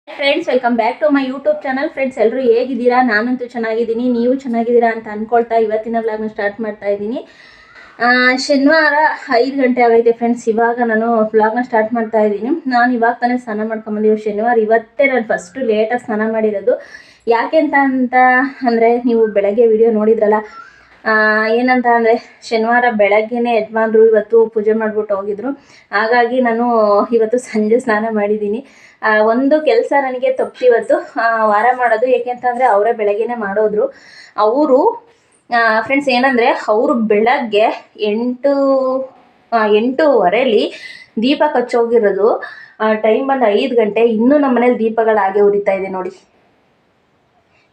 Friends, welcome back to my YouTube channel. Friends, ಎಲ್ಲರೂ ಹೇಗಿದ್ದೀರಾ? ನಾನಂತೂ ಚೆನ್ನಾಗಿದ್ದೀನಿ, ನೀವು ಚೆನ್ನಾಗಿದ್ದೀರಾ ಅಂತ ಅಂದ್ಕೊಳ್ತಾ ಇವತ್ತಿನ ವ್ಲಾಗ್ನ ಸ್ಟಾರ್ಟ್ ಮಾಡ್ತಾ ಇದ್ದೀನಿ. ಶನಿವಾರ 5 ಗಂಟೆ ಆಗೈತೆ ಫ್ರೆಂಡ್ಸ್. ಇವಾಗ ನಾನು ವ್ಲಾಗ್ನ ಸ್ಟಾರ್ಟ್ ಮಾಡ್ತಾ ಇದ್ದೀನಿ. ನಾನು ಇವಾಗ ತಾನೇ ಸ್ನಾನ ಮಾಡ್ಕೊಂಬಂದಿದ್ದು. ಶನಿವಾರ ಇವತ್ತೇ ನಾನು ಫಸ್ಟು ಲೇಟಾಗಿ ಸ್ನಾನ ಮಾಡಿರೋದು. ಯಾಕೆ ಅಂತ ಅಂದರೆ, ನೀವು ಬೆಳಗ್ಗೆ ವಿಡಿಯೋ ನೋಡಿದ್ರಲ್ಲ, ಏನಂತ ಅಂದರೆ ಶನಿವಾರ ಬೆಳಗ್ಗೆನೇ ಯಜಮಾನ್ರು ಇವತ್ತು ಪೂಜೆ ಮಾಡಿಬಿಟ್ಟು ಹೋಗಿದ್ರು. ಹಾಗಾಗಿ ನಾನು ಇವತ್ತು ಸಂಜೆ ಸ್ನಾನ ಮಾಡಿದ್ದೀನಿ. ಒಂದು ಕೆಲಸ ನನಗೆ ತಪ್ಪಿವತ್ತು ವಾರ ಮಾಡೋದು. ಏಕೆಂತಂದರೆ ಅವರೇ ಬೆಳಗ್ಗೆನೇ ಮಾಡೋದ್ರು. ಅವರು ಫ್ರೆಂಡ್ಸ್ ಏನಂದರೆ, ಅವರು ಬೆಳಗ್ಗೆ 8:30 ದೀಪ ಕಚ್ಚೋಗಿರೋದು. ಟೈಮ್ ಬಂದು 5 ಗಂಟೆ. ಇನ್ನೂ ನಮ್ಮ ಮನೇಲಿ ದೀಪಗಳು ಹಾಗೆ ಉರಿತಾ ಇದೆ ನೋಡಿ.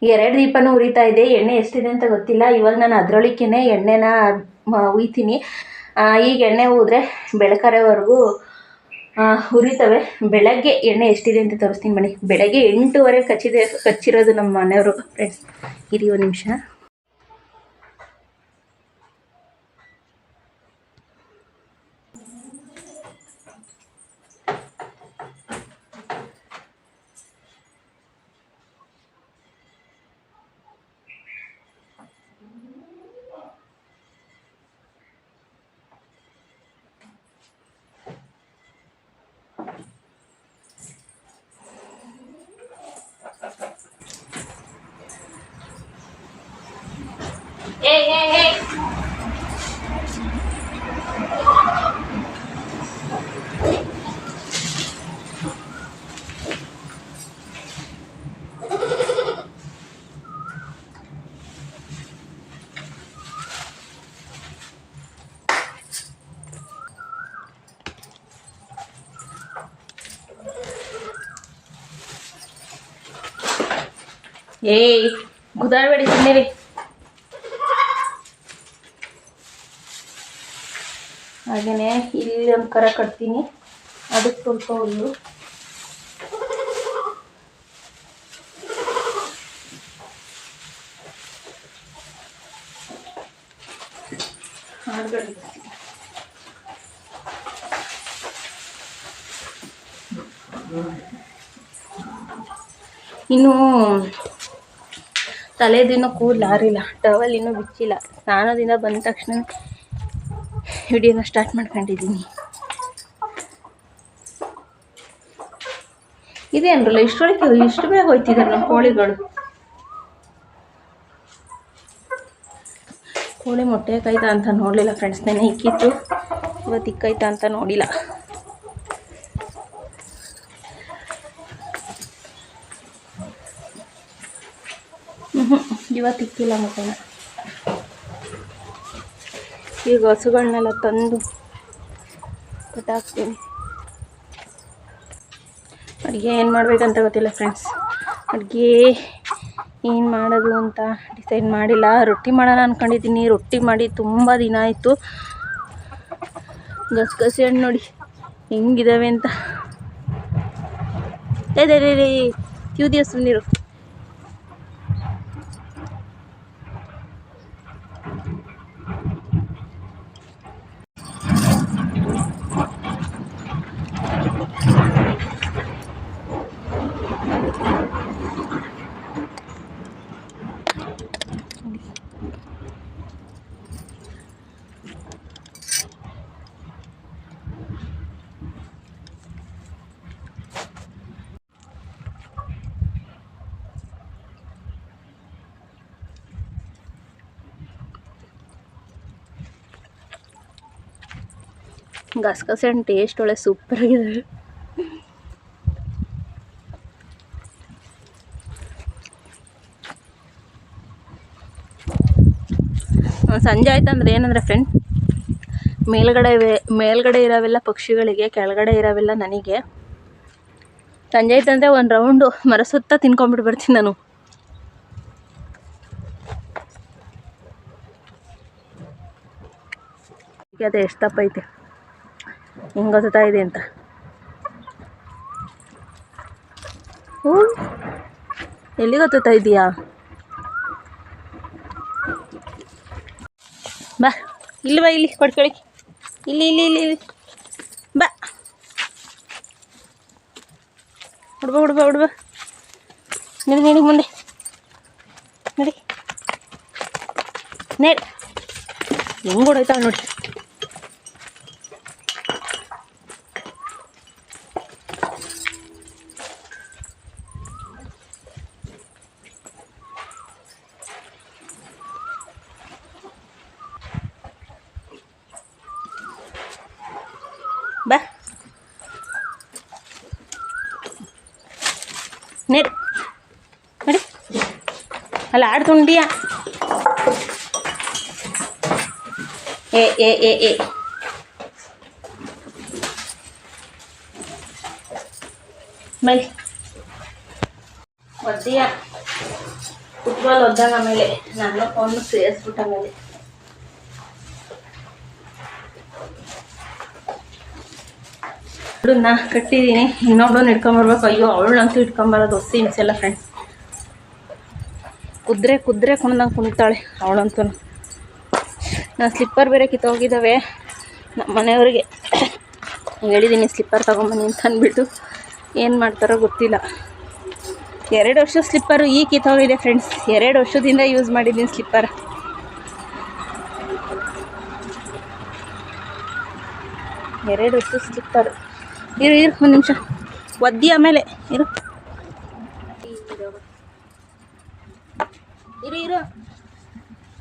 2 ದೀಪನೂ ಉರಿತಾ ಇದೆ. ಎಣ್ಣೆ ಎಷ್ಟಿದೆ ಅಂತ ಗೊತ್ತಿಲ್ಲ. ಇವಾಗ ನಾನು ಅದರೊಳಕ್ಕೇ ಎಣ್ಣೆನ ಉಯ್ತೀನಿ. ಈಗ ಎಣ್ಣೆ ಊದ್ರೆ ಬೆಳಕರೆವರೆಗೂ ಉರಿತವೆ. ಬೆಳಗ್ಗೆ ಎಣ್ಣೆ ಎಷ್ಟಿದೆ ಅಂತ ತೋರಿಸ್ತೀನಿ ಬನ್ನಿ. ಬೆಳಗ್ಗೆ 8:30 ಕಚ್ಚಿರೋದು ನಮ್ಮ ಮನೆಯವರು. ಫ್ರೆಂಡ್ಸ್, ಇರಿ ಒಂದು ನಿಮಿಷ. ಗುದಾಡಬೇಡಿ ಸುಮ್ಮನೆ. ಹಾಗೆಯೇ ಇಲ್ಲಿ ಒಂದು ಕರ ಕಟ್ತೀನಿ, ಅದಕ್ಕೆ ಸ್ವಲ್ಪ ಹುಲ್ಲು. ಇನ್ನು ತಲೆದಿನ್ನೂ ಕೂದಲು ಆರಿಲ್ಲ, ಟವಲ್ ಇನ್ನೂ ಬಿಚ್ಚಿಲ್ಲ. ಸ್ನಾನದಿಂದ ಬಂದ ತಕ್ಷಣ ವಿಡಿಯೋನ ಸ್ಟಾರ್ಟ್ ಮಾಡ್ಕೊಂಡಿದ್ದೀನಿ. ಇದೇನಲ್ಲ ಇಷ್ಟೊಳಗೆ ಇಷ್ಟು ಬೇಗ ಹೋಯ್ತಿದ್ದಾರೆ ನಮ್ಮ ಕೋಳಿಗಳು. ಕೋಳಿ ಮೊಟ್ಟೆ ಕಾಯ್ತಾ ಅಂತ ನೋಡಲಿಲ್ಲ ಫ್ರೆಂಡ್ಸ್. ನೆನೆ ಇಕ್ಕಿತ್ತು, ಇವತ್ತು ಇಕ್ಕಾಯ್ತಾ ಅಂತ ನೋಡಿಲ್ಲ. ಇವತ್ತು ಇಕ್ಕಿಲ್ಲ ಮೊಟ್ಟೆನ. ಈಗ ಹಸುಗಳನ್ನೆಲ್ಲ ತಂದು ಕಟ್ಟಾಕ್ತೀನಿ. ಅಡುಗೆ ಏನು ಮಾಡಬೇಕಂತ ಗೊತ್ತಿಲ್ಲ ಫ್ರೆಂಡ್ಸ್. ಅಡುಗೆ ಏನು ಮಾಡೋದು ಅಂತ ಡಿಸೈಡ್ ಮಾಡಿಲ್ಲ. ರೊಟ್ಟಿ ಮಾಡೋಣ ಅಂದ್ಕೊಂಡಿದ್ದೀನಿ. ರೊಟ್ಟಿ ಮಾಡಿ ತುಂಬ ದಿನ ಆಯಿತು. ಗಸಗಸೆ ಹಣ್ಣು ನೋಡಿ ಹೆಂಗಿದ್ದಾವೆ ಅಂತ. ತಿವ್ದಿಯ ಸುಮ್ಮನಿರು. ಗಸಗಸೆ ಹಣ್ಣು ಟೇಸ್ಟ್ ಒಳ್ಳೆ ಸೂಪರಾಗಿದೆ. ಸಂಜೆ ಆಯ್ತಂದ್ರೆ ಏನಂದರೆ ಫ್ರೆಂಡ್, ಮೇಲ್ಗಡೆ ಇರೋವೆಲ್ಲ ಪಕ್ಷಿಗಳಿಗೆ, ಕೆಳಗಡೆ ಇರೋವೆಲ್ಲ ನನಗೆ. ಸಂಜೆ ಆಯ್ತಂದರೆ ಒಂದು ರೌಂಡು ಮರ ಸುತ್ತ ತಿನ್ಕೊಂಬಿಟ್ಟು ಬರ್ತೀನಿ ನಾನು. ಅದು ಎಷ್ಟು ದಪ್ಪ ಐತೆ, ಹೆಂಗೆ ಗೊತ್ತಾ ಇದೆ ಅಂತ. ಎಲ್ಲಿ ಗೊತ್ತಾ ಇದೆಯಾ? ಬಾ ಇಲ್ವಾ, ಇಲ್ಲಿ ಕೊಡ್ಕೊಳ್ಳಿ. ಇಲ್ಲಿ ಇಲ್ಲಿ ಇಲ್ಲಿ ಇಲ್ಲಿ ಬಾ. ಹುಡ್ಬ ಹುಡ್ಬ ಹುಡ್ಬ ನಡಿ ನಡಿ ಮುಂದೆ ನಡಿ ನಡಿ ಹೆಂಗೆ ಹೊಡೋಯ್ತಾಳೆ ನೋಡಿ. ಬಾ ನಡಿ ನಡಿ ಅಲ್ಲ ಆಡ್ತುಂಡಿಯಾ ಏ ಏ ಏ ಏ ಮೈ ಒದ್ದೀಯ ಫುಟ್ಬಾಲ್ ಒದ್ದಾಗ ಆಮೇಲೆ ನಾನು ಫೋನ್ ಸೇರಿಸ್ಬಿಟ್ಟ ಆಮೇಲೆ ಅವಳನ್ನ ಕಟ್ಟಿದ್ದೀನಿ. ಇನ್ನೊಬ್ಳನ್ನ ಇಟ್ಕೊಂಬರ್ಬೇಕು. ಅಯ್ಯೋ ಅವಳನ್ನಂತೂ ಇಟ್ಕೊಂಬರೋದು ಹೊಸ ಹಿಂಸೆಲ್ಲ ಫ್ರೆಂಡ್ಸ್. ಕುದ್ರೆ ಕುಣ್ದಂಗೆ ಕುಣಿತಾಳೆ ಅವಳಂತೂ. ನಾನು ಸ್ಲಿಪ್ಪರ್ ಬೇರೆ ಕಿತ್ತೋಗಿದ್ದಾವೆ. ನಮ್ಮ ಮನೆಯವ್ರಿಗೆ ಹೇಳಿದ್ದೀನಿ ಸ್ಲಿಪ್ಪರ್ ತೊಗೊಂಬನ್ನಿ ಅಂತ ಅಂದ್ಬಿಟ್ಟು ಏನು ಮಾಡ್ತಾರೋ ಗೊತ್ತಿಲ್ಲ. 2 ವರ್ಷ ಸ್ಲಿಪ್ಪರು ಈಗ ಕಿತ್ತೋಗಿದೆ ಫ್ರೆಂಡ್ಸ್. 2 ವರ್ಷದಿಂದ ಯೂಸ್ ಮಾಡಿದ್ದೀನಿ ಸ್ಲಿಪ್ಪರ್. ಎರಡು ವರ್ಷ ಸ್ಲಿಪ್ಪರ್. ಇರು ಒಂದು ನಿಮಿಷ ಒದ್ದಿ ಆಮೇಲೆ ಇರು ಇರು ಇರು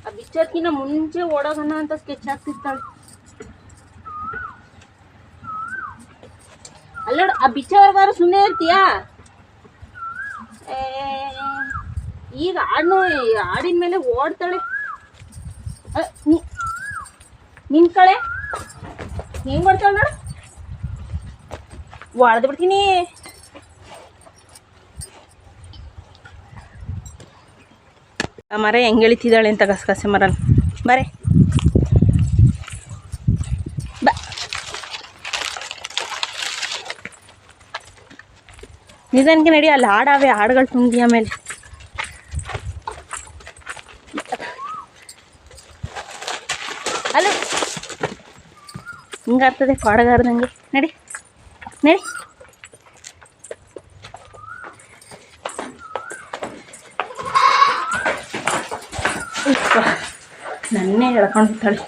ಆ ಬಿಚ್ಚೋದ್ಕಿನ್ನ ಮುಂಚೆ ಓಡೋಗೋಣ ಅಂತ ಸ್ಕೆಚ್ ಹಾಕ್ತಿರ್ತಾಳೆ. ಅಲ್ಲೋಡ ಆ ಬಿಚ್ಚೋರ್ಗಾರು ಸುಮ್ಮನೆ ಇರ್ತೀಯಾ? ಈಗ ಹಾಡಿನ ಮೇಲೆ ಓಡ್ತಾಳೆ. ನಿನ್ ಕಳೆ ಹೆಂಗ್ ಮಾಡ್ತಾಳೆ ನೋಡು. ಹೊಡೆದು ಬಿಡ್ತೀನಿ. ಆ ಮರ ಹೆಂಗೆ ಎಳಿತಿದ್ದಾಳೆ ಅಂತ ಗಸಗಸೆ ಮರ. ಬರೇ ಬಾ ನಿಧಾನಕ್ಕೆ ನಡಿ. ಅಲ್ಲಿ ಹಾಡಾವೆ ಹಾಡುಗಳು ತುಂಗಿ ಆಮೇಲೆ ಅಲ್ಲ ಹಿಂಗಾಗ್ತದೆ ಪಾಡಗಾರ್ದಂಗೆ. ನಡಿ ನಡಿ ನನ್ನೇ ಹೇಳ್ಕೊಂಡಿರ್ತಾಳೆ.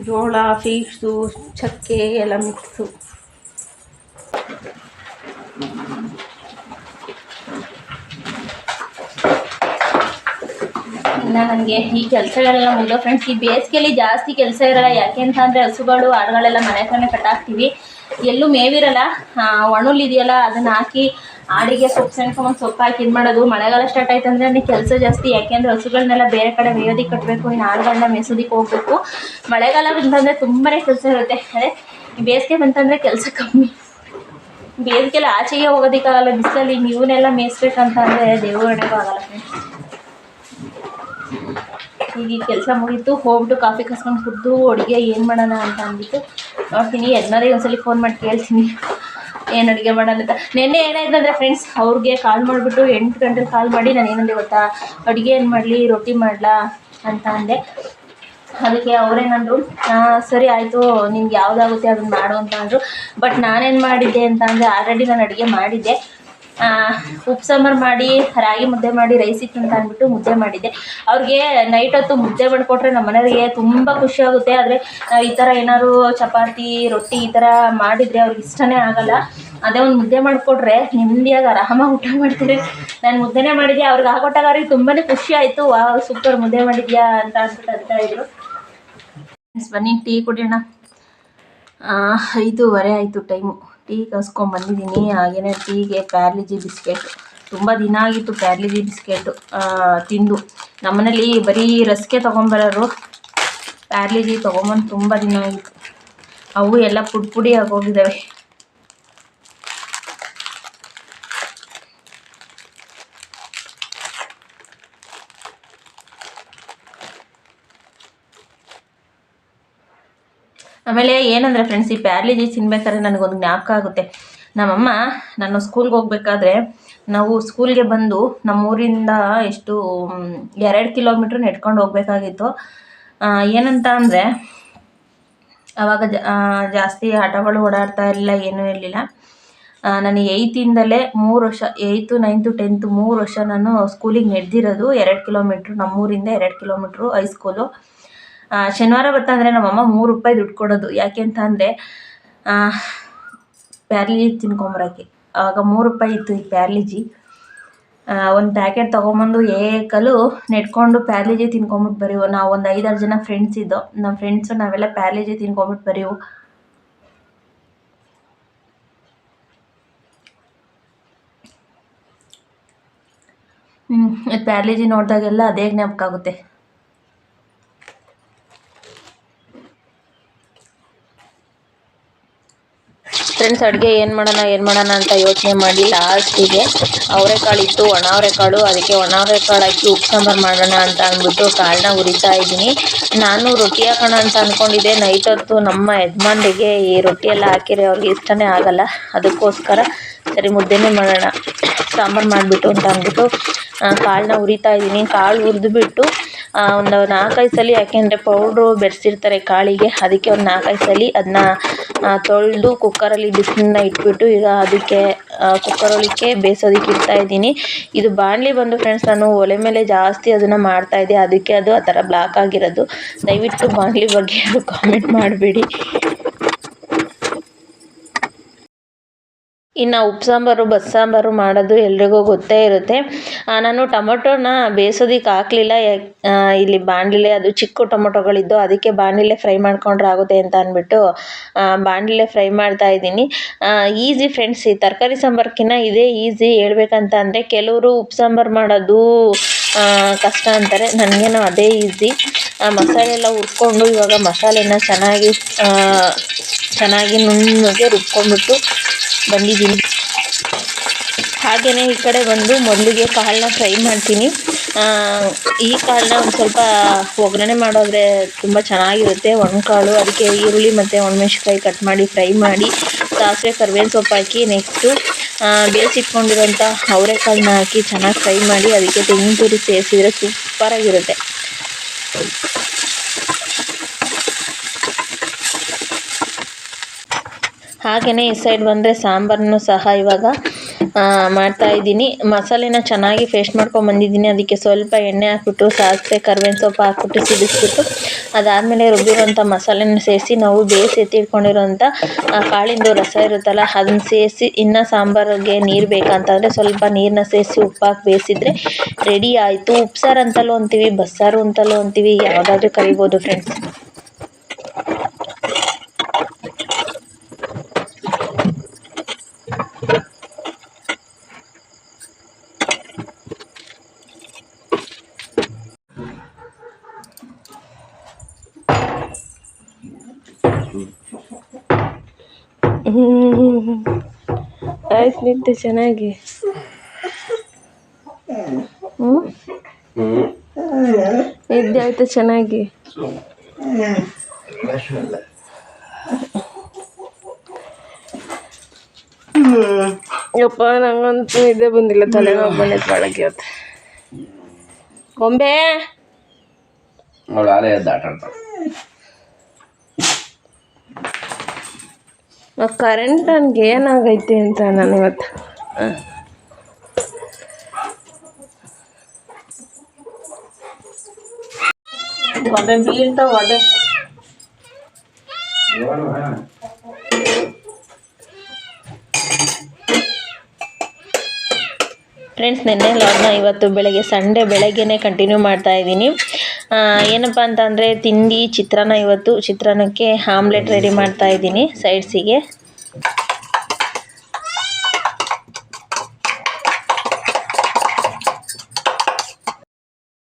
ಜೋಳ ಫೀಡ್ಸು ಚಕ್ಕೆ ಎಲ್ಲ ಮಿಕ್ಸು. ಇನ್ನು ನನಗೆ ಈ ಕೆಲಸಗಳೆಲ್ಲ ಮುಗಿದೋ ಫ್ರೆಂಡ್ಸ್. ಈ ಬೇಸಿಗೆಯಲ್ಲಿ ಜಾಸ್ತಿ ಕೆಲಸ ಇರಲ್ಲ. ಯಾಕೆ ಅಂತಂದರೆ ಹಸುಗಳು ಆಡುಗಳೆಲ್ಲ ಮನೆ ಹತ್ರನೇ ಕಟ್ಟಾಕ್ತೀವಿ. ಎಲ್ಲೂ ಮೇವಿರಲ್ಲ. ಒಣುಲಿದೆಯಲ್ಲ ಅದನ್ನು ಹಾಕಿ ಆಡಿಗೆ ಸೊಪ್ಪು ಸಣ್ಕೊಂಬಂದು ಸೊಪ್ಪು ಹಾಕಿ ಇದು ಮಾಡೋದು. ಮಳೆಗಾಲ ಸ್ಟಾರ್ಟ್ ಆಯ್ತು ಅಂದರೆ ನನಗೆ ಕೆಲಸ ಜಾಸ್ತಿ. ಯಾಕೆಂದರೆ ಹಸುಗಳನ್ನೆಲ್ಲ ಬೇರೆ ಕಡೆ ಮೇಯೋದಕ್ಕೆ ಕಟ್ಟಬೇಕು, ಇನ್ನು ಆಡುಗಳನ್ನ ಮೇಸೋದಕ್ಕೆ ಹೋಗಬೇಕು. ಮಳೆಗಾಲ ಬಂತಂದರೆ ತುಂಬಾ ಕೆಲಸ ಇರುತ್ತೆ. ಅದೇ ಬೇಸಿಗೆ ಬಂತಂದರೆ ಕೆಲಸ ಕಮ್ಮಿ. ಬೇಸಿಗೆಲ್ಲ ಆಚೆಗೆ ಹೋಗೋದಕ್ಕಾಗಲ್ಲ ಬಿಸಿಲಲ್ಲಿ. ಇವನ್ನೆಲ್ಲ ಮೇಯಿಸ್ಬೇಕಂತ ಅಂದರೆ ದೇವರಣೆಗೂ ಆಗಲ್ಲ ಫ್ರೆಂಡ್ಸ್. ಈಗ ಕೆಲಸ ಮುಗೀತು, ಹೋಗ್ಬಿಟ್ಟು ಕಾಫಿ ಕಸ್ಕೊಂಡು ಕುದ್ದು ಅಡುಗೆ ಏನು ಮಾಡೋಣ ಅಂತ ಅಂದ್ಬಿಟ್ಟು ನೋಡ್ತೀನಿ. ಯಜಮಾನಿಗೆ ಒಂದ್ಸಲಿ ಫೋನ್ ಮಾಡಿ ಕೇಳ್ತೀನಿ ಏನು ಅಡುಗೆ ಮಾಡೋಣ ಅಂತ. ನೆನ್ನೆ ಏನಾಯ್ತು ಅಂದರೆ ಫ್ರೆಂಡ್ಸ್, ಅವ್ರಿಗೆ ಕಾಲ್ ಮಾಡಿಬಿಟ್ಟು 8 ಗಂಟೆಗೆ ಕಾಲ್ ಮಾಡಿ ನಾನು ಏನಂದೆ ಗೊತ್ತಾ, ಅಡುಗೆ ಏನು ಮಾಡಲಿ, ರೊಟ್ಟಿ ಮಾಡಲಾ ಅಂತ ಅಂದೆ. ಅದಕ್ಕೆ ಅವರೇನಂದ್ರು ಸರಿ ಆಯಿತು ನಿನ್ಗೆ ಯಾವುದಾಗುತ್ತೆ ಅದನ್ನು ಮಾಡು ಅಂತ ಅಂದರು. ಬಟ್ ನಾನೇನು ಮಾಡಿದ್ದೆ ಅಂತ ಅಂದರೆ ಆಲ್ರೆಡಿ ನಾನು ಅಡುಗೆ ಮಾಡಿದ್ದೆ. ಉಪ್ಪು ಸಾಂಬಾರು ಮಾಡಿ ರಾಗಿ ಮುದ್ದೆ ಮಾಡಿ ರೈಸ್ ಇತ್ತು ಅಂತ ಅಂದ್ಬಿಟ್ಟು ಮುದ್ದೆ ಮಾಡಿದ್ದೆ. ಅವ್ರಿಗೆ ನೈಟ್ ಹೊತ್ತು ಮುದ್ದೆ ಮಾಡಿಕೊಟ್ರೆ ನಮ್ಮ ಮನೆಯವರಿಗೆ ತುಂಬ ಖುಷಿ ಆಗುತ್ತೆ. ಆದರೆ ಈ ಥರ ಏನಾದ್ರು ಚಪಾತಿ ರೊಟ್ಟಿ ಈ ಥರ ಮಾಡಿದರೆ ಅವ್ರಿಗೆ ಇಷ್ಟನೇ ಆಗಲ್ಲ. ಅದೇ ಒಂದು ಮುದ್ದೆ ಮಾಡಿಕೊಟ್ರೆ ನೆಮ್ಮದಿಯಾಗಿ ಆರಾಮಾಗಿ ಊಟ ಮಾಡ್ತಾರೆ. ನಾನು ಮುದ್ದೆನೇ ಮಾಡಿದ್ದೆ. ಅವ್ರಿಗೆ ಹಾಕೊಟ್ಟಾಗ ಅವ್ರಿಗೆ ತುಂಬಾ ಖುಷಿ ಆಯಿತು. ವಾವ್ ಸೂಪರ್ ಮುದ್ದೆ ಮಾಡಿದ್ಯಾ ಅಂತ ಅಂದ್ಬಿಟ್ಟು ಅಂತ ಇದ್ರು. ಬನ್ನಿ ಟೀ ಕುಡಿಯೋಣ. 5:15 ಆಯಿತು ಟೈಮು. ಟೀ ಕಸ್ಕೊಂಬಂದಿದ್ದೀನಿ. ಹಾಗೆಯೇ ಟೀಗೆ ಪ್ಯಾರ್ಲಿಜಿ ಬಿಸ್ಕೆಟು. ತುಂಬ ದಿನ ಆಗಿತ್ತು ಪ್ಯಾರ್ಲಿಜಿ ಬಿಸ್ಕೆಟು ತಿಂದು. ನಮ್ಮನೇಲಿ ಬರೀ ರಸ್ಕೆ ತೊಗೊಂಬರೋರು. ಪ್ಯಾರ್ಲಿಜಿ ತೊಗೊಂಬಂದು ತುಂಬ ದಿನ ಆಗಿತ್ತು. ಅವು ಎಲ್ಲ ಪುಡಿ ಆಗೋಗಿದ್ದಾವೆ. ಆಮೇಲೆ ಏನಂದರೆ ಫ್ರೆಂಡ್ಸ್, ಈ ಪ್ಯಾರ್ಲಿಜಿ ತಿನ್ಬೇಕಾದ್ರೆ ನನಗೊಂದು ಜ್ಞಾಪಕ ಆಗುತ್ತೆ. ನಮ್ಮಮ್ಮ ನಾನು ಸ್ಕೂಲ್ಗೆ ಹೋಗ್ಬೇಕಾದ್ರೆ ನಾವು ಸ್ಕೂಲ್ಗೆ ಬಂದು ನಮ್ಮೂರಿಂದ ಎಷ್ಟು 2 ಕಿಲೋಮೀಟ್ರ್ ನೆಡ್ಕೊಂಡು ಹೋಗ್ಬೇಕಾಗಿತ್ತು. ಏನಂತ ಅಂದರೆ ಆವಾಗ ಜಾಸ್ತಿ ಆಟೋಗಳು ಓಡಾಡ್ತಾ ಇರಲಿಲ್ಲ, ಏನೂ ಇರಲಿಲ್ಲ. ನಾನು 8ಇಂದಲೇ 3 ವರ್ಷ, 8th 9th 10th 3 ವರ್ಷ ನಾನು ಸ್ಕೂಲಿಗೆ ನಡೆದಿರೋದು 2 ಕಿಲೋಮೀಟ್ರು. ನಮ್ಮೂರಿಂದ 2 kilometre high school. ಶನಿವಾರ ಬರ್ತಂದರೆ ನಮ್ಮಮ್ಮ ₹3 ದುಡ್ಡು ಕೊಡೋದು. ಯಾಕೆ ಅಂತ ಅಂದರೆ ಪ್ಯಾರ್ಲಿಜಿ ತಿನ್ಕೊಂಬರೋಕ್ಕೆ. ಆವಾಗ ₹3 ಇತ್ತು ಈ ಪ್ಯಾರ್ಲಿಜಿ. ಒಂದು ಪ್ಯಾಕೆಟ್ ತೊಗೊಂಬಂದು ಏಕಲು ನೆಡ್ಕೊಂಡು ಪ್ಯಾರ್ಲಿಜಿ ತಿನ್ಕೊಂಬಿಟ್ಟು ಬರೀವು. ನಾವು ಒಂದು 5-6 ಜನ ಫ್ರೆಂಡ್ಸ್ ಇದ್ದೋ. ನಮ್ಮ ಫ್ರೆಂಡ್ಸು ನಾವೆಲ್ಲ ಪ್ಯಾರ್ಲಿಜಿ ತಿನ್ಕೊಂಬಿಟ್ಟು ಬರೀವು. ಪ್ಯಾರ್ಲಿಜಿ ನೋಡಿದಾಗೆಲ್ಲ ಅದೇ ಜ್ಞಾಪಕ ಆಗುತ್ತೆ. ಫ್ರೆಂಡ್ಸ್, ಅಡುಗೆ ಏನು ಮಾಡೋಣ ಅಂತ ಯೋಚನೆ ಮಾಡಿ ಲಾಸ್ಟಿಗೆ ಅವರೆಕಾಳು ಇತ್ತು, ಒಣ ಅವರೆಕಾಳು. ಅದಕ್ಕೆ ಒಣ ಅವರೆಕಾಳು ಹಾಕಿ ಉಪ್ಪು ಸಾಂಬಾರು ಮಾಡೋಣ ಅಂತ ಅಂದ್ಬಿಟ್ಟು ಕಾಳನ್ನ ಹುರಿತಾ ಇದ್ದೀನಿ. ನಾನು ರೊಟ್ಟಿ ಹಾಕೋಣ ಅಂತ ಅಂದ್ಕೊಂಡಿದ್ದೆ. ನೈಟ್ ಹೊತ್ತು ನಮ್ಮ ಯಜಮಾನ್ರಿಗೆ ಈ ರೊಟ್ಟಿ ಎಲ್ಲ ಹಾಕಿದ್ರೆ ಅವ್ರಿಗೆ ಇಷ್ಟನೇ ಆಗಲ್ಲ. ಅದಕ್ಕೋಸ್ಕರ ಸರಿ ಮುದ್ದೆನೇ ಮಾಡೋಣ, ಸಾಂಬಾರು ಮಾಡಿಬಿಟ್ಟು ಅಂತ ಅಂದ್ಬಿಟ್ಟು ಕಾಳನ್ನ ಹುರಿತಾ ಇದ್ದೀನಿ. ಕಾಳು ಹುರಿದ್ಬಿಟ್ಟು ಒಂದು 4-5 ಸಲ, ಯಾಕೆಂದರೆ ಪೌಡ್ರು ಬೆರೆಸಿರ್ತಾರೆ ಕಾಳಿಗೆ, ಅದಕ್ಕೆ ಒಂದು 4-5 ಸಲ ಅದನ್ನ ತೊಳೆದು ಕುಕ್ಕರಲ್ಲಿ ಬಿಸಿಲನ್ನ ಇಟ್ಬಿಟ್ಟು ಈಗ ಅದಕ್ಕೆ ಕುಕ್ಕರೊಳಕ್ಕೆ ಬೇಯಿಸೋದಕ್ಕೆ ಇಡ್ತಾಯಿದ್ದೀನಿ. ಇದು ಬಾಣಲಿ ಬಂದು ಫ್ರೆಂಡ್ಸ್, ನಾನು ಒಲೆ ಮೇಲೆ ಜಾಸ್ತಿ ಅದನ್ನು ಮಾಡ್ತಾಯಿದ್ದೆ, ಅದಕ್ಕೆ ಅದು ಆ ಥರ ಬ್ಲಾಕ್ ಆಗಿರೋದು. ದಯವಿಟ್ಟು ಬಾಣಲಿ ಬಗ್ಗೆ ಯಾರು ಕಾಮೆಂಟ್ ಮಾಡಬೇಡಿ. ಇನ್ನು ಉಪ್ಪು ಸಾಂಬಾರು ಬಸ್ಸಾಂಬಾರು ಮಾಡೋದು ಎಲ್ರಿಗೂ ಗೊತ್ತೇ ಇರುತ್ತೆ. ನಾನು ಟೊಮೊಟೊನ ಬೇಯಿಸೋದಕ್ಕೆ ಹಾಕಲಿಲ್ಲ. ಇಲ್ಲಿ ಬಾಣಲಿಲೇ, ಅದು ಚಿಕ್ಕ ಟೊಮೊಟೊಗಳಿದ್ದು, ಅದಕ್ಕೆ ಬಾಣಲಿಲೇ ಫ್ರೈ ಮಾಡ್ಕೊಂಡ್ರೆ ಆಗುತ್ತೆ ಅಂತ ಅಂದ್ಬಿಟ್ಟು ಬಾಣಲಿಲೇ ಫ್ರೈ ಮಾಡ್ತಾ ಇದ್ದೀನಿ. ಈಸಿ ಫ್ರೆಂಡ್ಸ್, ಈ ತರಕಾರಿ ಸಾಂಬಾರ್ಕಿನ್ನ ಇದೇ ಈಸಿ. ಹೇಳ್ಬೇಕಂತ ಅಂದರೆ ಕೆಲವರು ಉಪ್ಪು ಸಾಂಬಾರು ಮಾಡೋದು ಕಷ್ಟ ಅಂತಾರೆ, ನನಗೇನೋ ಅದೇ ಈಸಿ. ಮಸಾಲೆ ಎಲ್ಲ ಹುರ್ಕೊಂಡು ಇವಾಗ ಮಸಾಲೆನ ಚೆನ್ನಾಗಿ ನುಣ್ಣಗೆ ರುಬ್ಕೊಂಡ್ಬಿಟ್ಟು ಬಂದಿದ್ದೀನಿ. ಹಾಗೆಯೇ ಈ ಕಡೆ ಬಂದು ಮೊದಲಿಗೆ ಕಾಳನ್ನ ಫ್ರೈ ಮಾಡ್ತೀನಿ. ಈ ಕಾಳನ್ನ ಒಂದು ಸ್ವಲ್ಪ ಒಗ್ಗರಣೆ ಮಾಡೋದ್ರೆ ತುಂಬ ಚೆನ್ನಾಗಿರುತ್ತೆ, ಒಣಕಾಳು. ಅದಕ್ಕೆ ಈರುಳ್ಳಿ ಮತ್ತು ಒಣಮೆಣ್ಸಿನ್ಕಾಯಿ ಕಟ್ ಮಾಡಿ ಫ್ರೈ ಮಾಡಿ, ಸಾಸಿವೆ ಕರಿಬೇವಿನ ಸೊಪ್ಪು ಹಾಕಿ, ನೆಕ್ಸ್ಟು ಬೇಯಿಸಿಟ್ಕೊಂಡಿರೋಂಥ ಅವರೆಕಾಳನ್ನ ಹಾಕಿ ಚೆನ್ನಾಗಿ ಫ್ರೈ ಮಾಡಿ ಅದಕ್ಕೆ ತೆಂಗಿನ ತುರಿ ಸೇರಿಸಿದ್ರೆ ಸೂಪರಾಗಿರುತ್ತೆ. ಹಾಗೆಯೇ ಈ ಸೈಡ್ ಬಂದರೆ ಸಾಂಬಾರನ್ನು ಸಹ ಇವಾಗ ಮಾಡ್ತಾಯಿದ್ದೀನಿ. ಮಸಾಲೆನ ಚೆನ್ನಾಗಿ ಪೇಸ್ಟ್ ಮಾಡ್ಕೊಂಬಂದಿದ್ದೀನಿ. ಅದಕ್ಕೆ ಸ್ವಲ್ಪ ಎಣ್ಣೆ ಹಾಕ್ಬಿಟ್ಟು ಸಾಸಿವೆ ಕರಿಬೇವಿನ ಸೊಪ್ಪು ಹಾಕ್ಬಿಟ್ಟು ಸಿಡಿಸ್ಬಿಟ್ಟು ಅದಾದಮೇಲೆ ರುಬ್ಬಿರೋಂಥ ಮಸಾಲೆನ ಸೇರಿಸಿ ನಾವು ಬೇಯಿಸಿ ಎತ್ತಿಟ್ಕೊಂಡಿರೋಂಥ ಕಾಳಿಂದು ರಸ ಇರುತ್ತಲ್ಲ ಅದನ್ನ ಸೇರಿಸಿ, ಇನ್ನು ಸಾಂಬಾರಿಗೆ ನೀರು ಬೇಕಂತಂದರೆ ಸ್ವಲ್ಪ ನೀರನ್ನ ಸೇರಿಸಿ ಉಪ್ಪು ಹಾಕಿ ಬೇಯಿಸಿದ್ರೆ ರೆಡಿ ಆಯಿತು. ಉಪ್ಸಾರು ಅಂತಲೂ ಅಂತೀವಿ, ಬಸ್ಸಾರು ಅಂತಲೂ ಅಂತೀವಿ, ಯಾವುದಾದ್ರೂ ಕರಿಬೋದು ಫ್ರೆಂಡ್ಸ್. ಆಯ್ತು, ನಿಂತೆ ಚೆನ್ನಾಗಿ. ನಿದ್ದೆ ಆಯ್ತು ಚೆನ್ನಾಗಿ. ಯಪ್ಪ, ನಂಗಂತೂ ನಿದ್ದೆ ಬಂದಿಲ್ಲ, ತಲೆನೋವು ಬಂದೈತೆ ಬೆಳಗ್ಗೆ ಹೊತ್ತು. ಗೊಂಬೆ ಕರೆಂಟ್ ನನಗೆ ಏನಾಗೈತೆ ಅಂತ ನಾನು ಇವತ್ತು ಗೊಂಬೆ ಬೀಳ್ತಾವ ಒಡೆ. ಫ್ರೆಂಡ್ಸ್, ನೆನ್ನೆ ಲಾಗ್ನ ಇವತ್ತು ಬೆಳಗ್ಗೆ ಸಂಡೇ ಬೆಳಗ್ಗೆನೇ ಕಂಟಿನ್ಯೂ ಮಾಡ್ತಾ ಇದ್ದೀನಿ. ಏನಪ್ಪ ಅಂತ ಅಂದರೆ ತಿಂಡಿ ಚಿತ್ರಾನ್ನ. ಇವತ್ತು ಚಿತ್ರಾನ್ನಕ್ಕೆ ಆಮ್ಲೆಟ್ ರೆಡಿ ಮಾಡ್ತಾ ಇದ್ದೀನಿ ಸೈಡ್ಸಿಗೆ.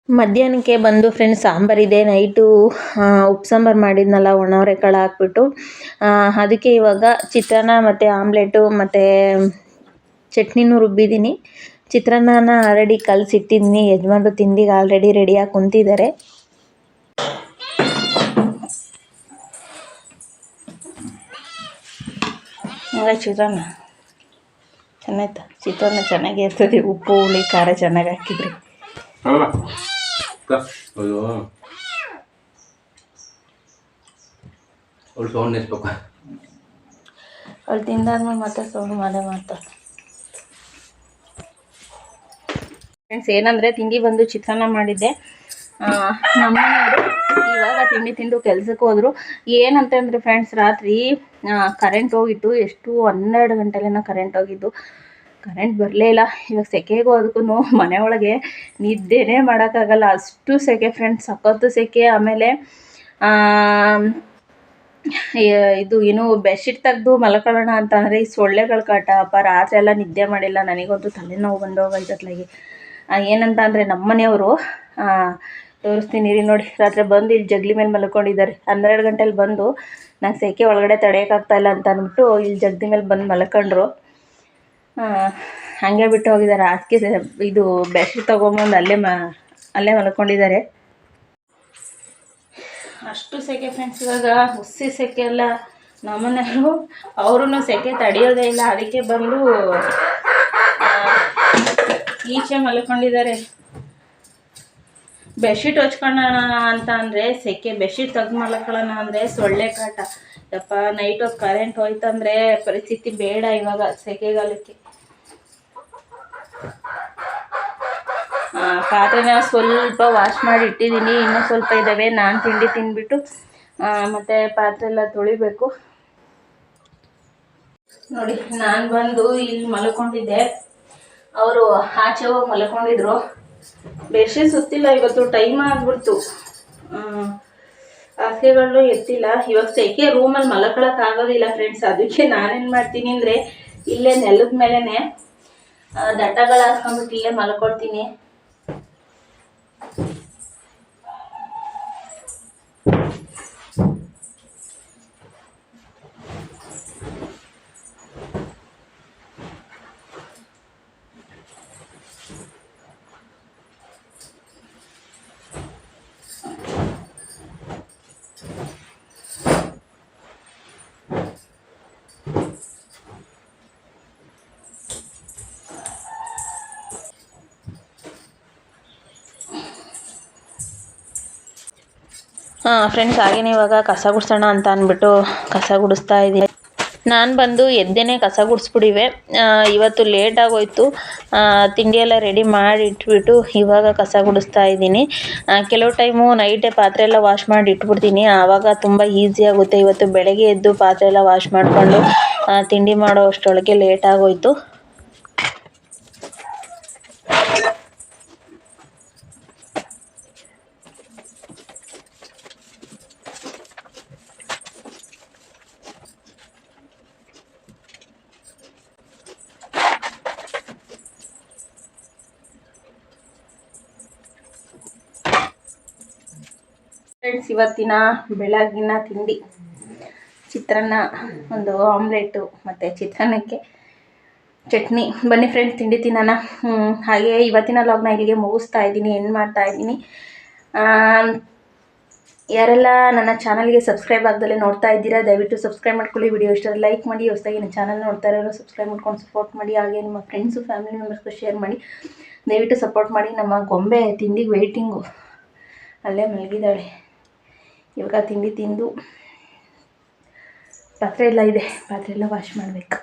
ಮಧ್ಯಾಹ್ನಕ್ಕೆ ಬಂದು ಫ್ರೆಂಡ್ಸ್ ಸಾಂಬಾರಿದೆ. ನೈಟು ಉಪ್ಪು ಸಾಂಬಾರು ಮಾಡಿದ್ನಲ್ಲ ಒಣ ಅವರೆಕಾಳು ಹಾಕ್ಬಿಟ್ಟು, ಅದಕ್ಕೆ ಇವಾಗ ಚಿತ್ರಾನ್ನ ಮತ್ತು ಆಮ್ಲೆಟು ಮತ್ತು ಚಟ್ನಿನೂ ರುಬ್ಬಿದ್ದೀನಿ. ಚಿತ್ರಾನ್ನನ ಆಲ್ರೆಡಿ ಕಲಸಿಟ್ಟಿದ್ದೀನಿ. ಯಜಮಾನ್ರು ತಿಂಡಿಗೆ ಆಲ್ರೆಡಿ ರೆಡಿಯಾಗಿ ಕುಂತಿದ್ದಾರೆ. ಹಂಗಾಗಿ ಚಿತ್ರಾನ್ನ ಚೆನ್ನಾಯ್ತು. ಚಿತ್ರಾನ್ನ ಚೆನ್ನಾಗೇ ಇರ್ತದೆ, ಉಪ್ಪು ಹುಳಿ ಖಾರ ಚೆನ್ನಾಗಿ ಹಾಕಿದ್ರಿ. ಅವಳು ತಿಂದಾದ್ಮೇಲೆ ಮತ್ತೆ ಸೌಂಡ್ ಮಾಡೇ ಮಾಡ್ತಾರೆ. ಫ್ರೆಂಡ್ಸ್ ಏನಂದರೆ ತಿಂಡಿ ಬಂದು ಚಿತ್ರಾನ್ನ ಮಾಡಿದ್ದೆ. ನಮ್ಮನೆಯವರು ಇವಾಗ ತಿಂಡಿ ತಿಂದು ಕೆಲ್ಸಕ್ಕೆ ಹೋದರು. ಏನಂತಂದರೆ ಫ್ರೆಂಡ್ಸ್, ರಾತ್ರಿ ಕರೆಂಟ್ ಹೋಗಿತ್ತು. ಎಷ್ಟು 12 ಗಂಟೆಲೇನೋ ಕರೆಂಟ್ ಹೋಗಿದ್ದು. ಕರೆಂಟ್ ಬರಲೇ ಇಲ್ಲ. ಇವಾಗ ಸೆಕೆಗೂ ಅದಕ್ಕೂ ಮನೆ ಒಳಗೆ ನಿದ್ದೆನೇ ಮಾಡೋಕ್ಕಾಗಲ್ಲ, ಅಷ್ಟು ಸೆಕೆ ಫ್ರೆಂಡ್ಸ್, ಸಖತ್ತು ಸೆಕೆ. ಆಮೇಲೆ ಇದು ಏನು ಬೆಡ್ಶೀಟ್ ತೆಗೆದು ಮಲ್ಕೊಳ್ಳೋಣ ಅಂತ ಅಂದರೆ ಈ ಸೊಳ್ಳೆಗಳ ಕಾಟ. ರಾತ್ರಿ ಎಲ್ಲ ನಿದ್ದೆ ಮಾಡಿಲ್ಲ. ನನಗಂತೂ ತಲೆನೋವು ಬಂದೋಗೈತತ್ಲಾಗಿ. ಏನಂತ ಅಂದರೆ ನಮ್ಮನೆಯವರು ತೋರಿಸ್ತೀನಿ ರೀ ನೋಡಿ, ರಾತ್ರಿ ಬಂದು ಇಲ್ಲಿ ಜಗ್ಲಿ ಮೇಲೆ ಮಲ್ಕೊಂಡಿದ್ದಾರೆ. 12 ಗಂಟೆಲಿ ಬಂದು ನಂಗೆ ಸೆಕೆ ಒಳಗಡೆ ತಡೆಯೋಕ್ಕಾಗ್ತಾಯಿಲ್ಲ ಅಂತ ಅಂದ್ಬಿಟ್ಟು ಇಲ್ಲಿ ಜಗ್ದಿ ಮೇಲೆ ಬಂದು ಮಲ್ಕೊಂಡ್ರು. ಹಾಗೆ ಬಿಟ್ಟು ಹೋಗಿದ್ದಾರೆ. ಅದಕ್ಕೆ ಇದು ಬೆಡ್ಶೀಟ್ ತೊಗೊಂಬಂದು ಅಲ್ಲೇ ಮಲ್ಕೊಂಡಿದ್ದಾರೆ. ಅಷ್ಟು ಸೆಕೆ ಫ್ರೆಂಡ್ಸ್. ಇವಾಗ ಹುಸಿ ಸೆಕೆ ಎಲ್ಲ. ನಮ್ಮನೆಯವರು ಅವರು ಸೆಕೆ ತಡೆಯೋದೇ ಇಲ್ಲ. ಅದಕ್ಕೆ ಬಂದು ಈಚೆ ಮಲ್ಕೊಂಡಿದ್ದಾರೆ. ಬೆಡ್ಶೀಟ್ ಹೊಚ್ಕೊಳ್ಳೋಣ ಅಂತ ಅಂದರೆ ಸೆಕೆ, ಬೆಡ್ಶೀಟ್ ತೆಗೆದು ಮಲ್ಕೊಳ್ಳೋಣ ಅಂದರೆ ಸೊಳ್ಳೆ ಕಾಟ. ಯಪ್ಪ, ನೈಟ್ ಹೊತ್ತು ಕರೆಂಟ್ ಹೋಯ್ತಂದರೆ ಪರಿಸ್ಥಿತಿ ಬೇಡ ಇವಾಗ ಸೆಕೆಗಾಲಕ್ಕೆ. ಪಾತ್ರೆನ ಸ್ವಲ್ಪ ವಾಶ್ ಮಾಡಿ ಇಟ್ಟಿದ್ದೀನಿ, ಇನ್ನೂ ಸ್ವಲ್ಪ ಇದ್ದಾವೆ. ನಾನು ತಿಂಡಿ ತಿಂದ್ಬಿಟ್ಟು ಮತ್ತು ಪಾತ್ರೆ ಎಲ್ಲ ತೊಳಿಬೇಕು. ನೋಡಿ, ನಾನು ಬಂದು ಇಲ್ಲಿ ಮಲ್ಕೊಂಡಿದ್ದೆ. ಅವರು ಆಚೆ ಹೋಗಿ ಮಲ್ಕೊಂಡಿದ್ರು. ಬೆಡ್ಶೀಟ್ ಸುತ್ತಿಲ್ಲ ಇವತ್ತು, ಟೈಮ್ ಆಗಿಬಿಡ್ತು. ಹಾಸಿಗೆಗಳನ್ನು ಎತ್ತಿಲ್ಲ. ಇವಾಗ ಸೆಕೆ ರೂಮಲ್ಲಿ ಮಲ್ಕೊಳ್ಳೋಕ್ಕಾಗೋದಿಲ್ಲ ಫ್ರೆಂಡ್ಸ್. ಅದಕ್ಕೆ ನಾನೇನು ಮಾಡ್ತೀನಿ ಅಂದರೆ ಇಲ್ಲೇ ನೆಲದ ಮೇಲೇ ದಟ್ಟಗಳು ಹಾಕ್ಕೊಂಡ್ಬಿಟ್ಟು ಇಲ್ಲೇ ಮಲ್ಕೊಳ್ತೀನಿ. ಫ್ರೆಂಡ್ಸ್, ಹಾಗೇನೆ ಇವಾಗ ಕಸ ಗುಡಿಸೋಣ ಅಂತ ಅಂದ್ಬಿಟ್ಟು ಕಸ ಗುಡಿಸ್ತಾ ಇದ್ದೀನಿ. ನಾನು ಬಂದು ಎದ್ದೇನೆ ಕಸ ಗುಡಿಸ್ಬಿಟ್ಟಿವೆ. ಇವತ್ತು ಲೇಟ್ ಆಗೋಯ್ತು. ತಿಂಡಿ ಎಲ್ಲ ರೆಡಿ ಮಾಡಿ ಇಟ್ಬಿಟ್ಟು ಇವಾಗ ಕಸ ಗುಡಿಸ್ತಾ ಇದ್ದೀನಿ. ಕೆಲವು ಟೈಮು ನೈಟೇ ಪಾತ್ರೆ ಎಲ್ಲ ವಾಶ್ ಮಾಡಿ ಇಟ್ಬಿಡ್ತೀನಿ, ಆವಾಗ ತುಂಬ ಈಸಿ ಆಗುತ್ತೆ. ಇವತ್ತು ಬೆಳಗ್ಗೆ ಎದ್ದು ಪಾತ್ರೆ ಎಲ್ಲ ವಾಶ್ ಮಾಡಿಕೊಂಡು ತಿಂಡಿ ಮಾಡೋ ಅಷ್ಟರೊಳಗೆ ಲೇಟ್ ಆಗೋಯ್ತು. ಫ್ರೆಂಡ್ಸ್, ಇವತ್ತಿನ ಬೆಳಗಿನ ತಿಂಡಿ ಚಿತ್ರಾನ್ನ, ಒಂದು ಆಮ್ಲೆಟು ಮತ್ತು ಚಿತ್ರಾನ್ನಕ್ಕೆ ಚಟ್ನಿ. ಬನ್ನಿ ಫ್ರೆಂಡ್ಸ್, ತಿಂಡಿ ತಿನ್ನೋಣ. ಹಾಗೆ ಇವತ್ತಿನ ವ್ಲಾಗ್ನ ಇಲ್ಲಿಗೆ ಮುಗಿಸ್ತಾ ಇದ್ದೀನಿ, ಎಂಡ್ ಮಾಡ್ತಾ ಇದ್ದೀನಿ. ಯಾರೆಲ್ಲ ನನ್ನ ಚಾನಲ್ಗೆ ಸಬ್ಸ್ಕ್ರೈಬ್ ಆಗ್ದಲೇ ನೋಡ್ತಾ ಇದ್ದೀರಾ, ದಯವಿಟ್ಟು ಸಬ್ಸ್ಕ್ರೈಬ್ ಮಾಡ್ಕೊಳ್ಳಿ. ವಿಡಿಯೋ ಇಷ್ಟ ಲೈಕ್ ಮಾಡಿ. ಹೊಸದಾಗಿ ನನ್ನ ಚಾನಲ್ ನೋಡ್ತಾ ಇರೋರು ಸಬ್ಸ್ಕ್ರೈಬ್ ಮಾಡ್ಕೊಂಡು ಸಪೋರ್ಟ್ ಮಾಡಿ. ಹಾಗೆ ನಿಮ್ಮ ಫ್ರೆಂಡ್ಸು ಫ್ಯಾಮಿಲಿ ಮೆಂಬರ್ಸ್ಗೂ ಶೇರ್ ಮಾಡಿ. ದಯವಿಟ್ಟು ಸಪೋರ್ಟ್ ಮಾಡಿ. ನಮ್ಮ ಗೊಂಬೆ ತಿಂಡಿಗೆ ವೆಯ್ಟಿಂಗು, ಅಲ್ಲೇ ಮಲಗಿದ್ದಾಳೆ. ಇವಾಗ ತಿಂಡಿ ತಿಂದು ಪಾತ್ರೆ ಎಲ್ಲ ಇದೆ, ಪಾತ್ರೆ ಎಲ್ಲ ವಾಶ್ ಮಾಡಬೇಕು.